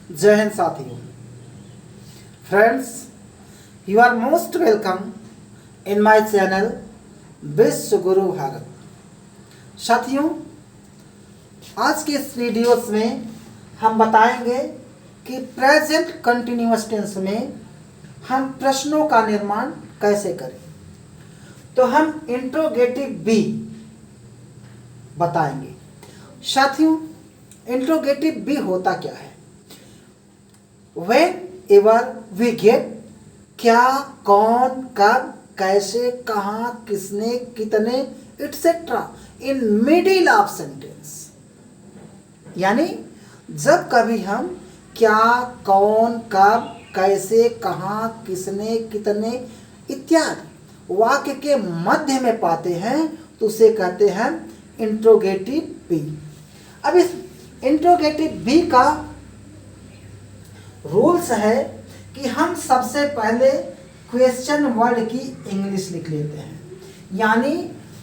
जय हिंद साथियों। Friends, you are most welcome in my channel विश्व गुरु भारत। साथियों, आज के इस वीडियोस में हम बताएंगे कि प्रेजेंट कंटिन्यूअस टेंस में हम प्रश्नों का निर्माण कैसे करें। तो हम इंट्रोगेटिव बी बताएंगे। साथियों, इंट्रोगेटिव बी होता क्या है? Whenever we get क्या, कौन, कब, कैसे, कहाँ, किसने, कितने etc. In middle of sentence, यानी जब कभी हम क्या, कौन, कब, कैसे, कहाँ, किसने, कितने इत्यादि वाक्य के मध्य में पाते हैं तो उसे कहते हैं इंट्रोगेटिव बी। अब इस इंट्रोगेटिव बी का रूल्स है कि हम सबसे पहले क्वेश्चन वर्ड की इंग्लिश लिख लेते हैं, यानी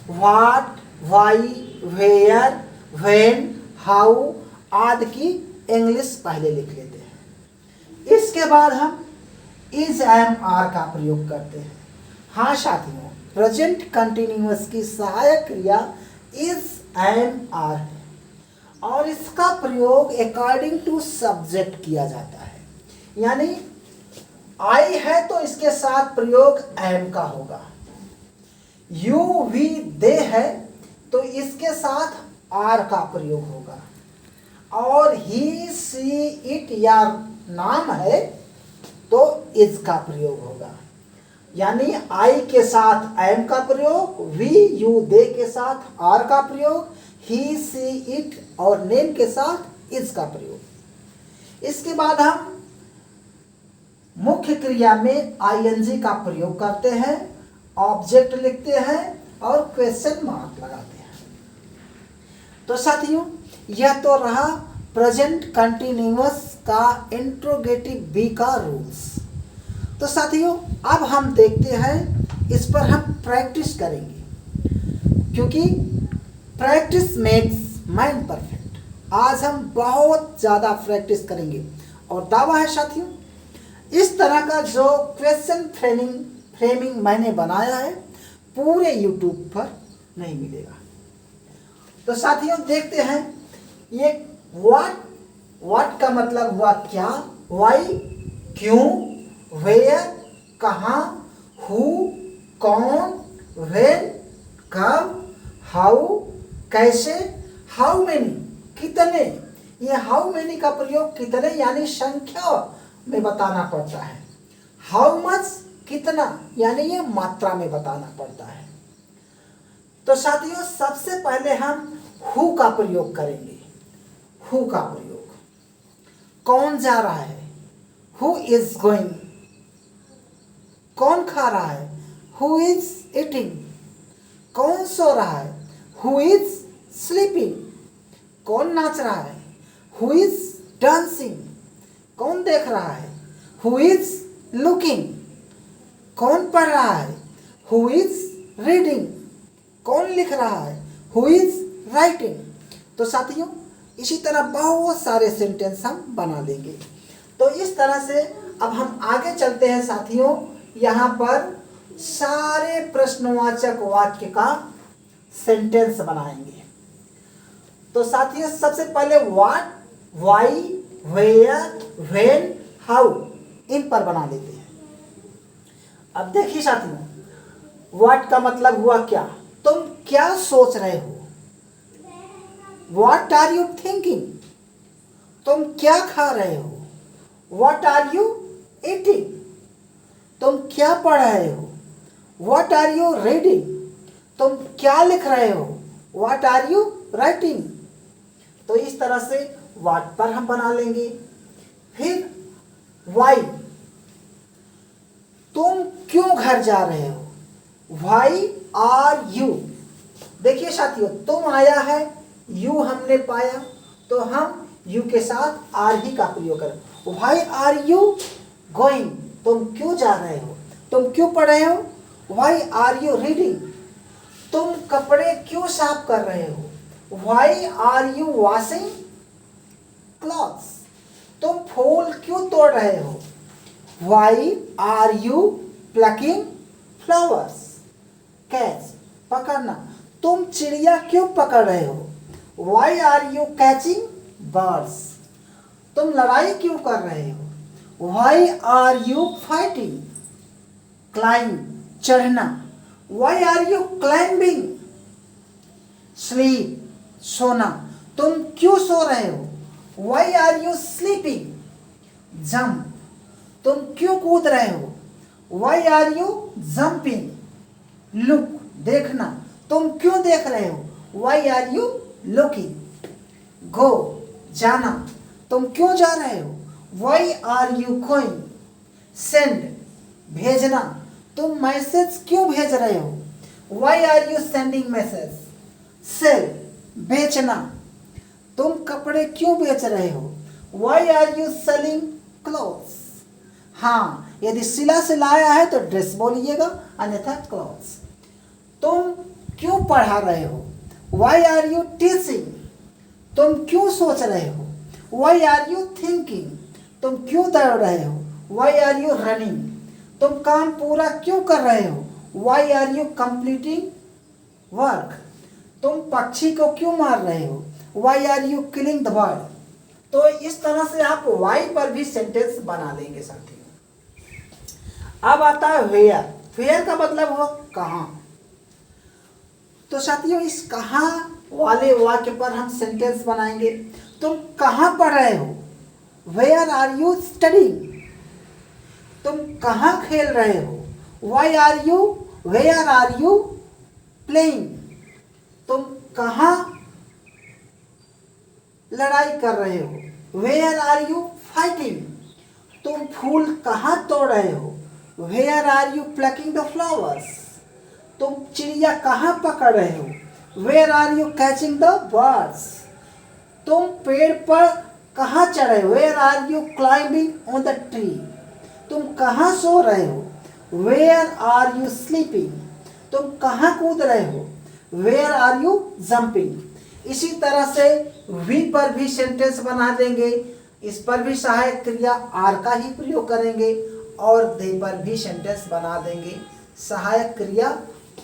what, why, where, when, how आदि की इंग्लिश पहले लिख लेते हैं। इसके बाद हम इज, एम, आर का प्रयोग करते हैं। हाँ साथियों, प्रेजेंट कंटिन्यूअस की सहायक क्रिया इज, एम, आर है और इसका प्रयोग अकॉर्डिंग टू सब्जेक्ट किया जाता है। यानी आई है तो इसके साथ प्रयोग एम का होगा, यू, वी, दे है तो इसके साथ आर का प्रयोग होगा, और ही, सी, इट या नाम है तो इज का प्रयोग होगा। यानी आई के साथ एम का प्रयोग, वी, यू, दे के साथ आर का प्रयोग, ही, सी, इट और नेम के साथ इज का प्रयोग। इसके बाद हम मुख्य क्रिया में आईएनजी का प्रयोग करते हैं, ऑब्जेक्ट लिखते हैं और क्वेश्चन मार्क लगाते हैं। तो साथियों, यह तो रहा प्रेजेंट कंटिन्यूअस का इंट्रोगेटिव बी का रूल्स। तो साथियों, अब हम देखते हैं, इस पर हम प्रैक्टिस करेंगे क्योंकि प्रैक्टिस मेक्स माइंड परफेक्ट। आज हम बहुत ज़्यादा प्रैक्टिस करेंगे और दावा है साथियों, इस तरह का जो क्वेश्चन फ्रेमिंग मैंने बनाया है पूरे यूट्यूब पर नहीं मिलेगा। तो साथियों देखते हैं, ये व्हाट का मतलब हुआ क्या, व्हाई क्यों, वेयर कहाँ, हु कौन, व्हेन कब, हाउ कैसे, हाउ मेनी कितने। ये हाउ मेनी का प्रयोग कितने यानी संख्या में बताना पड़ता है, हाउ मच कितना यानी ये मात्रा में बताना पड़ता है। तो साथियों, सबसे पहले हम हु का प्रयोग करेंगे। हु का प्रयोग, कौन जा रहा है, हु इज गोइंग, कौन खा रहा है, हु इज ईटिंग, कौन सो रहा है, हु इज स्लीपिंग, कौन नाच रहा है, हु इज डांसिंग, कौन देख रहा है, हु इज लुकिंग, कौन पढ़ रहा है, हु इज रीडिंग, कौन लिख रहा है, हु इज राइटिंग। तो साथियों, इसी तरह बहुत सारे सेंटेंस हम बना लेंगे। तो इस तरह से अब हम आगे चलते हैं साथियों। यहाँ पर सारे प्रश्नवाचक वाक्य का सेंटेंस बनाएंगे। तो साथियों, सबसे पहले what, why, where, when, how इन पर बना लेते हैं। अब देखिए साथियों, व्हाट का मतलब हुआ क्या, तुम क्या सोच रहे हो। व्हाट आर यू थिंकिंग, तुम क्या खा रहे हो। व्हाट आर यू ईटिंग, तुम क्या पढ़ रहे हो। व्हाट आर यू रीडिंग, तुम क्या लिख रहे हो। What are you writing. तो इस तरह से व्हाट पर हम बना लेंगे। फिर व्हाई, तुम क्यों घर जा रहे हो। व्हाई आर यू, देखिए साथियों, तुम आया है, यू हमने पाया तो हम यू के साथ आर ही का प्रयोग करें। व्हाई आर यू गोइंग, तुम क्यों जा रहे हो, तुम क्यों पढ़ रहे हो। व्हाई आर यू रीडिंग, तुम कपड़े क्यों साफ कर रहे हो। Why are you washing clothes, तुम फूल तोड़ रहे हो? Why are you plucking flowers? Catch, पकड़ना। तुम चिड़िया क्यों पकड़ रहे हो? Why are you catching birds? तुम लड़ाई क्यों कर रहे हो? Why are you fighting? Climb, चढ़ना। Why are you climbing? Sleep, सोना। तुम क्यों सो रहे हो? Why are you sleeping? Jump, तुम क्यों कूद रहे हो? Why are you jumping? Look, देखना। तुम क्यों देख रहे हो? Why are you looking? Go, जाना। तुम क्यों जा रहे हो? Why are you going? Send, भेजना। तुम मैसेज क्यों भेज रहे हो? Why are you sending message? Sell, बेचना। तुम कपड़े क्यों बेच रहे हो? Why are you selling clothes? हाँ, यदि सिला सिलाया है तो ड्रेस बोलिएगा, अन्यथा क्लोथ्स। तुम क्यों पढ़ा रहे हो? Why are you teaching? तुम क्यों सोच रहे हो? Why are you thinking? तुम क्यों दौड़ रहे हो? Why are you running? तुम काम पूरा क्यों कर रहे हो? Why are you completing work? तुम पक्षी को क्यों मार रहे हो? Why are you killing the bird? तो इस तरह से आप वाई पर भी सेंटेंस बना देंगे साथियों। अब आता है वेयर। वेयर का मतलब हुआ कहाँ। तो साथियों इस कहाँ वाले वाक्य पर हम सेंटेंस बनाएंगे। तुम कहाँ पढ़ रहे हो? Where are you studying? तुम कहाँ खेल रहे हो? Why are you where are you playing? तुम कहाँ लड़ाई कर रहे हो? Where are you fighting? तुम फूल कहाँ तोड़ रहे हो? Where are you plucking the flowers? तुम चिड़िया कहाँ पकड़ रहे हो? Where are you catching the birds? तुम पेड़ पर कहाँ चढ़े हो? Where are you climbing on the tree? तुम कहाँ सो रहे हो? Where are you sleeping? तुम कहाँ कूद रहे हो? Where are you jumping? इसी तरह से वी पर भी सेंटेंस बना देंगे। इस पर भी सहायक क्रिया आर का ही प्रयोग करेंगे और दे पर भी सेंटेंस बना देंगे, सहायक क्रिया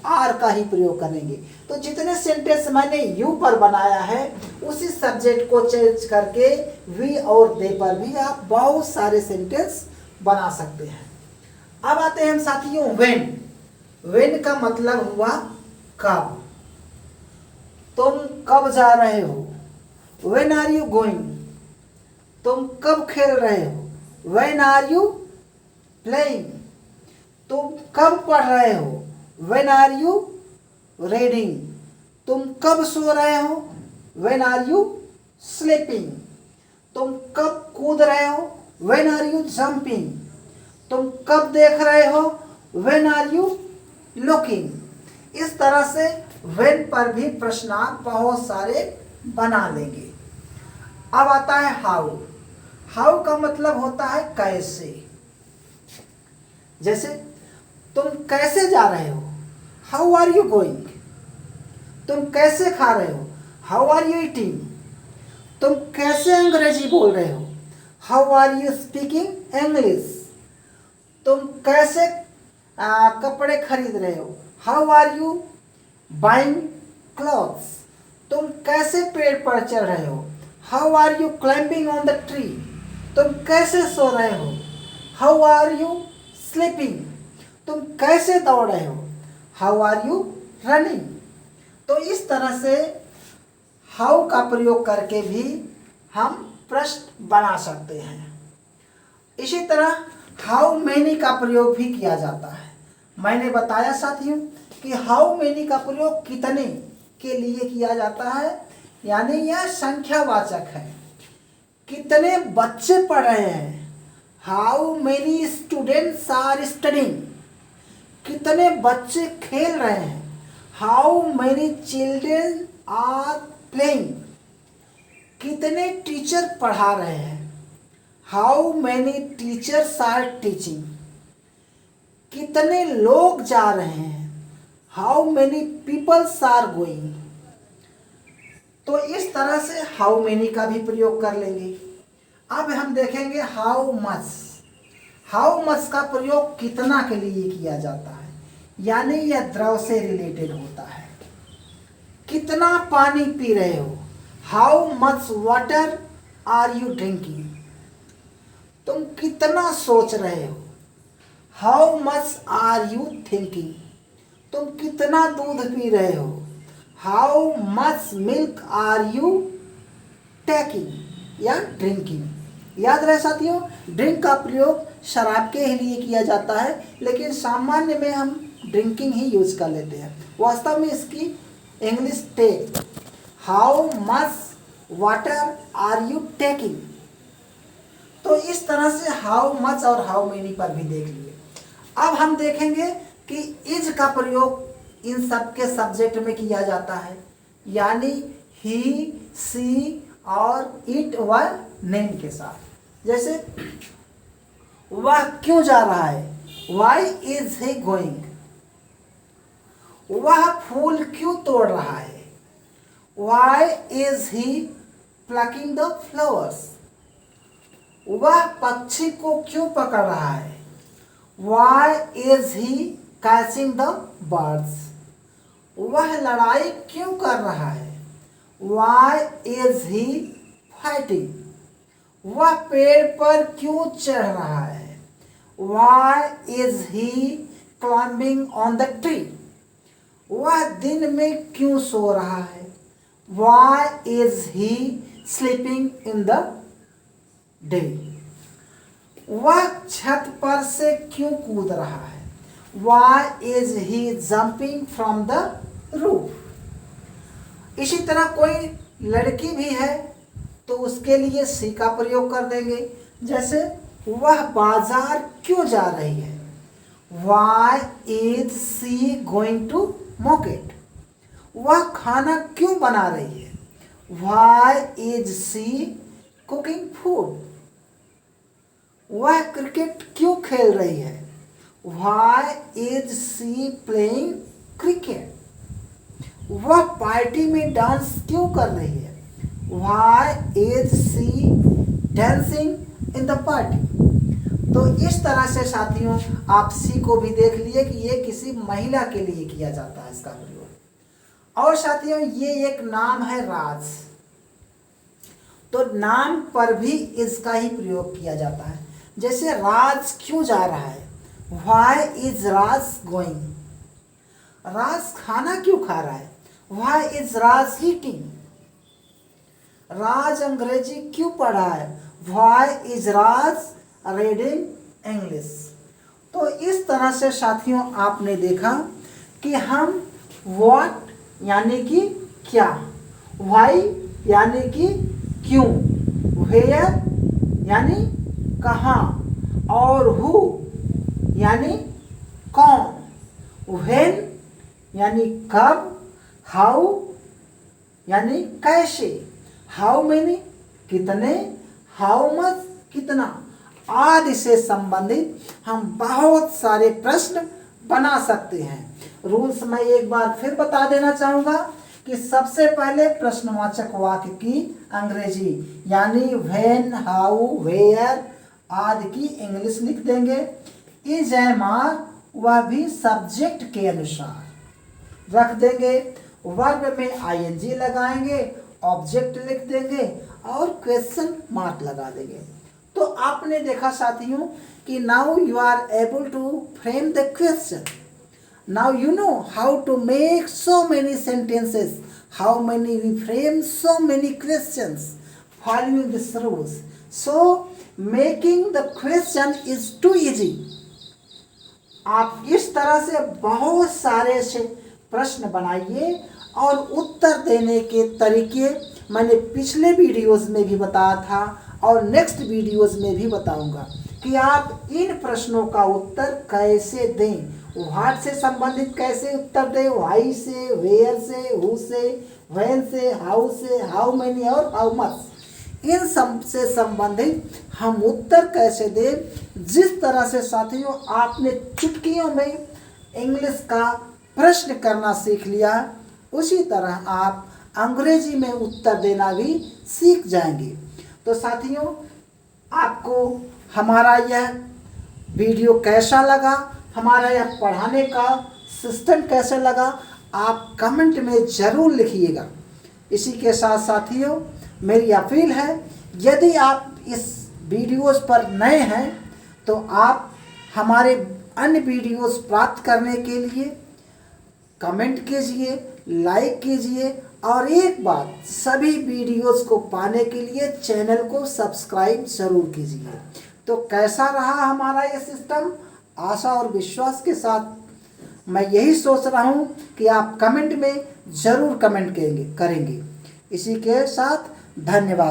आर का ही प्रयोग करेंगे। तो जितने सेंटेंस मैंने यू पर बनाया है उसी सब्जेक्ट को चेंज करके वी और दे पर भी आप बहुत सारे सेंटेंस बना सकते हैं। अब आते हैं साथियों व्हेन। व्हेन का मतलब हुआ कब। तुम कब जा रहे हो? When are you going? तुम कब खेल रहे हो? When are you playing? तुम कब पढ़ रहे हो? When are you reading? तुम कब सो रहे हो? When are you sleeping? तुम कब कूद रहे हो? When are you jumping? तुम कब देख रहे हो? When are you looking? इस तरह से व्हेन पर भी प्रश्नार्थ बहुत सारे बना लेंगे। अब आता है हाउ। हाउ का मतलब होता है कैसे। जैसे तुम कैसे जा रहे हो? How are you going? तुम कैसे खा रहे हो? How are you eating? तुम कैसे अंग्रेजी बोल रहे हो? How are you speaking English? तुम कैसे कपड़े खरीद रहे हो? How are you buying clothes? तुम कैसे पेड़ पर चढ़ रहे हो? How are you climbing on the tree? तुम कैसे सो रहे हो? How are you sleeping? तुम कैसे दौड़ रहे हो? How are you running? तो इस तरह से हाउ का प्रयोग करके भी हम प्रश्न बना सकते हैं। इसी तरह हाउ मेनी का प्रयोग भी किया जाता है। मैंने बताया साथियों कि हाउ मेनी का प्रयोग कितने के लिए किया जाता है, यानी यह संख्यावाचक है। कितने बच्चे पढ़ रहे हैं? How many students are studying? कितने बच्चे खेल रहे हैं? How many children are playing? कितने टीचर पढ़ा रहे हैं? How many teachers are teaching? कितने लोग जा रहे हैं? How many peoples are going? तो इस तरह से हाउ मेनी का भी प्रयोग कर लेंगे। अब हम देखेंगे हाउ मच। हाउ मच का प्रयोग कितना के लिए किया जाता है, यानी यह द्रव से रिलेटेड होता है। कितना पानी पी रहे हो, how much water are you drinking. तुम कितना सोच रहे हो, how much are you thinking. तुम कितना दूध पी रहे हो, how much milk are you taking या ड्रिंकिंग। याद रहे साथियों, ड्रिंक का प्रयोग शराब के ही लिए किया जाता है, लेकिन सामान्य में हम ड्रिंकिंग ही यूज कर लेते हैं। वास्तव में इसकी English take, how much water are you taking. तो इस तरह से हाउ मच और हाउ मेनी पर भी देख लिए। अब हम देखेंगे कि इज का प्रयोग इन सब के सब्जेक्ट में किया जाता है, यानी ही, सी और इट व नेम के साथ। जैसे वह क्यों जा रहा है, वाई इज ही गोइंग। वह फूल क्यों तोड़ रहा है, why is he plucking the flowers. वह पक्षी को क्यों पकड़ रहा है, why is he catching the birds. वह लड़ाई क्यों कर रहा है, वाई इज ही फाइटिंग। वह पेड़ पर क्यों चढ़ रहा है, why is he climbing on the tree. वह दिन में क्यों सो रहा है, why is he sleeping in the day. वह छत पर से क्यों कूद रहा है, why is he jumping from the roof. इसी तरह कोई लड़की भी है तो उसके लिए सी का प्रयोग कर देंगे। जैसे वह बाजार क्यों जा रही है, why is she going to market. वह खाना क्यों बना रही है, why is she cooking food. वह क्रिकेट क्यों खेल रही है, why is she playing cricket. वह पार्टी में डांस क्यों कर रही है, why is she dancing in the party. तो इस तरह से साथियों आप सी को भी देख लिए कि ये किसी महिला के लिए किया जाता है इसका प्रयोग। और साथियों ये एक नाम है राज, तो नाम पर भी इसका ही प्रयोग किया जाता है। जैसे राज क्यों जा रहा है, why is Raj going. Raj खाना क्यों खा रहा है, why is Raj eating. Raj अंग्रेजी क्यों पढ़ रहा है, why is Raj reading English. तो इस तरह से साथियों आपने देखा कि हम व्हाट यानी कि क्या, वाई यानी कि क्यों, वेयर यानी कहाँ, और हु यानी कौन, व्हेन यानी कब, हाउ यानी कैसे, हाउ मेनी कितने, हाउ मच कितना आदि से संबंधित हम बहुत सारे प्रश्न बना सकते हैं। रूल्स मैं एक बार फिर बता देना चाहूँगा कि सबसे पहले प्रश्नवाचक वाक्य की अंग्रेजी यानी व्हेन, हाउ, वेयर आदि की इंग्लिश लिख देंगे। इज एम आर वह भी सब्जेक्ट के अनुसार रख देंगे। वर्ब में आईएनजी लगाएंगे, ऑब्जेक्ट लिख देंगे और क्वेश्चन मार्क लगा देंगे। तो आपने देखा साथियों कि now you are able to frame the question. Now you know how to make so many sentences, how many we frame so many questions following these rules. So making the question is too easy. आप इस तरह से बहुत सारे से प्रश्न बनाइए और उत्तर देने के तरीके मैंने पिछले वीडियोस में भी बताया था और नेक्स्ट वीडियोस में भी बताऊंगा कि आप इन प्रश्नों का उत्तर कैसे दें। व्हाट से संबंधित कैसे उत्तर दें, व्हाई से, वेयर से, हु से, व्हेन से, हाउ से, हाउ मेनी और हाउ मच, इन सब से संबंधित हम उत्तर कैसे दें। जिस तरह से साथियों आपने चुटकियों में इंग्लिश का प्रश्न करना सीख लिया, उसी तरह आप अंग्रेजी में उत्तर देना भी सीख जाएंगे। तो साथियों आपको हमारा यह वीडियो कैसा लगा, हमारा यह पढ़ाने का सिस्टम कैसा लगा, आप कमेंट में ज़रूर लिखिएगा। इसी के साथ साथियों मेरी अपील है, यदि आप इस वीडियोस पर नए हैं तो आप हमारे अन्य वीडियोस प्राप्त करने के लिए कमेंट कीजिए, लाइक कीजिए और एक बात, सभी वीडियोस को पाने के लिए चैनल को सब्सक्राइब ज़रूर कीजिए। तो कैसा रहा हमारा ये सिस्टम, आशा और विश्वास के साथ मैं यही सोच रहा हूँ कि आप कमेंट में ज़रूर कमेंट करेंगे। इसी के साथ धन्यवाद।